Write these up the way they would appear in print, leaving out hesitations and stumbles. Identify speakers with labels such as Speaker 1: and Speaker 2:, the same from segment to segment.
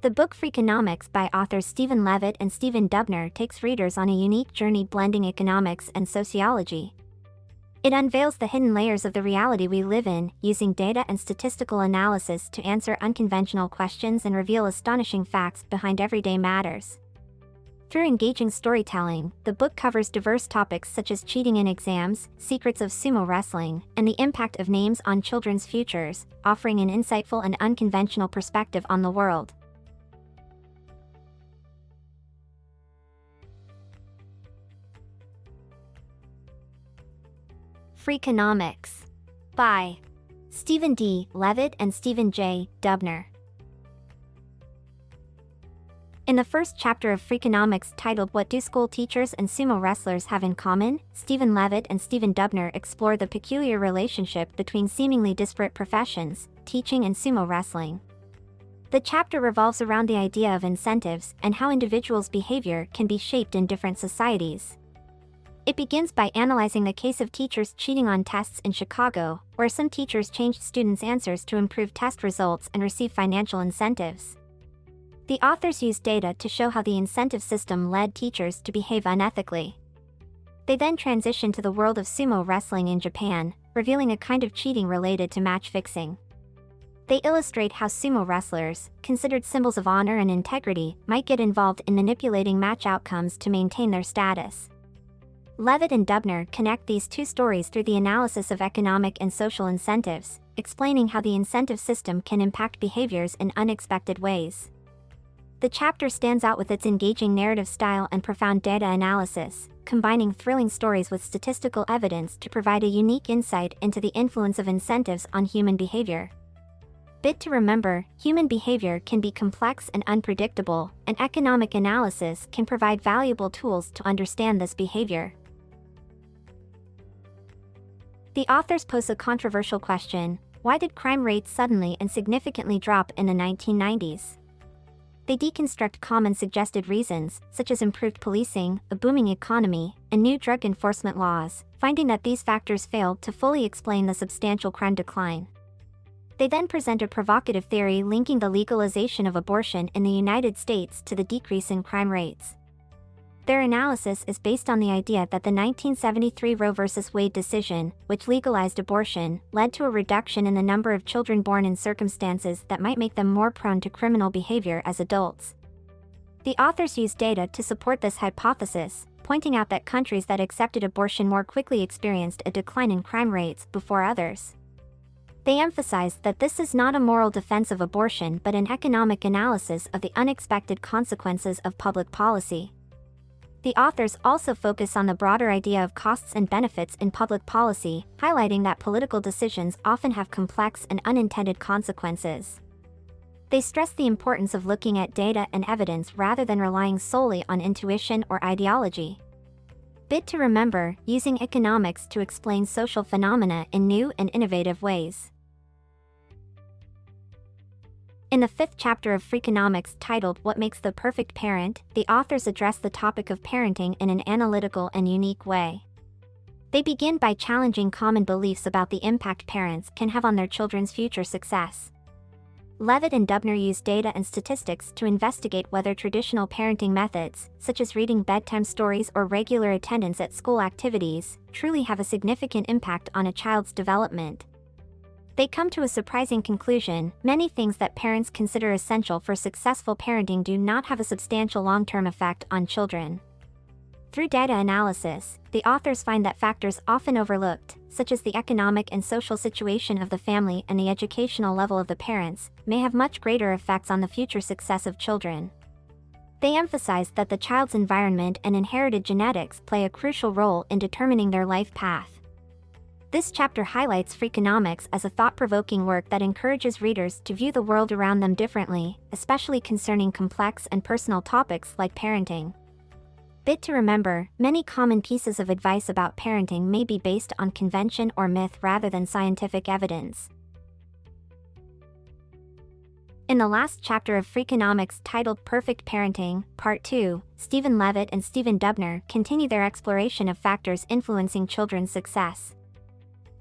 Speaker 1: The book Freakonomics by authors Stephen Levitt and Stephen Dubner takes readers on a unique journey blending economics and sociology. It unveils the hidden layers of the reality we live in, using data and statistical analysis to answer unconventional questions and reveal astonishing facts behind everyday matters. Through engaging storytelling, the book covers diverse topics such as cheating in exams, secrets of sumo wrestling, and the impact of names on children's futures, offering an insightful and unconventional perspective on the world. Freakonomics by Stephen D. Levitt and Stephen J. Dubner. In the first chapter of Freakonomics titled What Do School Teachers and Sumo Wrestlers Have in Common?, Stephen Levitt and Stephen Dubner explore the peculiar relationship between seemingly disparate professions, teaching and sumo wrestling. The chapter revolves around the idea of incentives and how individuals' behavior can be shaped in different societies. It begins by analyzing the case of teachers cheating on tests in Chicago, where some teachers changed students' answers to improve test results and receive financial incentives. The authors use data to show how the incentive system led teachers to behave unethically. They then transition to the world of sumo wrestling in Japan, revealing a kind of cheating related to match fixing. They illustrate how sumo wrestlers, considered symbols of honor and integrity, might get involved in manipulating match outcomes to maintain their status. Levitt and Dubner connect these two stories through the analysis of economic and social incentives, explaining how the incentive system can impact behaviors in unexpected ways. The chapter stands out with its engaging narrative style and profound data analysis, combining thrilling stories with statistical evidence to provide a unique insight into the influence of incentives on human behavior. Bit to remember, human behavior can be complex and unpredictable, and economic analysis can provide valuable tools to understand this behavior. The authors pose a controversial question: why did crime rates suddenly and significantly drop in the 1990s? They deconstruct common suggested reasons, such as improved policing, a booming economy, and new drug enforcement laws, finding that these factors failed to fully explain the substantial crime decline. They then present a provocative theory linking the legalization of abortion in the United States to the decrease in crime rates. Their analysis is based on the idea that the 1973 Roe v. Wade decision, which legalized abortion, led to a reduction in the number of children born in circumstances that might make them more prone to criminal behavior as adults. The authors use data to support this hypothesis, pointing out that countries that accepted abortion more quickly experienced a decline in crime rates before others. They emphasize that this is not a moral defense of abortion but an economic analysis of the unexpected consequences of public policy. The authors also focus on the broader idea of costs and benefits in public policy, highlighting that political decisions often have complex and unintended consequences. They stress the importance of looking at data and evidence rather than relying solely on intuition or ideology. Bit to remember, using economics to explain social phenomena in new and innovative ways. In the fifth chapter of Freakonomics titled What Makes the Perfect Parent?, the authors address the topic of parenting in an analytical and unique way. They begin by challenging common beliefs about the impact parents can have on their children's future success. Levitt and Dubner use data and statistics to investigate whether traditional parenting methods, such as reading bedtime stories or regular attendance at school activities, truly have a significant impact on a child's development. They come to a surprising conclusion: many things that parents consider essential for successful parenting do not have a substantial long-term effect on children. Through data analysis, the authors find that factors often overlooked, such as the economic and social situation of the family and the educational level of the parents, may have much greater effects on the future success of children. They emphasize that the child's environment and inherited genetics play a crucial role in determining their life path. This chapter highlights Freakonomics as a thought-provoking work that encourages readers to view the world around them differently, especially concerning complex and personal topics like parenting. Bit to remember, many common pieces of advice about parenting may be based on convention or myth rather than scientific evidence. In the last chapter of Freakonomics titled Perfect Parenting, Part 2, Stephen Levitt and Stephen Dubner continue their exploration of factors influencing children's success.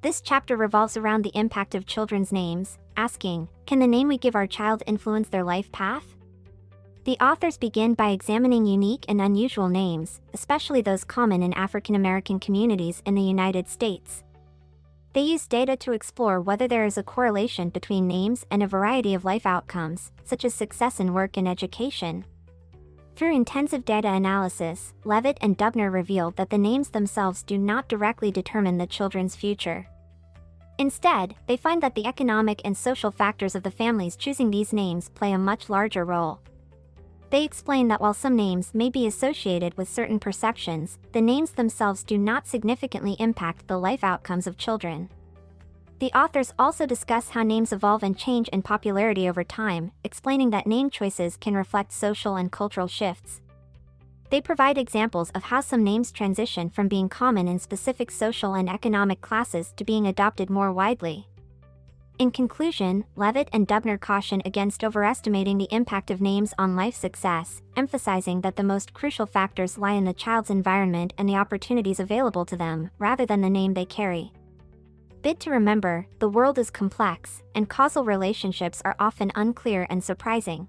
Speaker 1: This chapter revolves around the impact of children's names, asking, can the name we give our child influence their life path? The authors begin by examining unique and unusual names, especially those common in African American communities in the United States. They use data to explore whether there is a correlation between names and a variety of life outcomes, such as success in work and education. Through intensive data analysis, Levitt and Dubner revealed that the names themselves do not directly determine the children's future. Instead, they find that the economic and social factors of the families choosing these names play a much larger role. They explain that while some names may be associated with certain perceptions, the names themselves do not significantly impact the life outcomes of children. The authors also discuss how names evolve and change in popularity over time, explaining that name choices can reflect social and cultural shifts. They provide examples of how some names transition from being common in specific social and economic classes to being adopted more widely. In conclusion, Levitt and Dubner caution against overestimating the impact of names on life success, emphasizing that the most crucial factors lie in the child's environment and the opportunities available to them, rather than the name they carry. Bid to remember, the world is complex, and causal relationships are often unclear and surprising.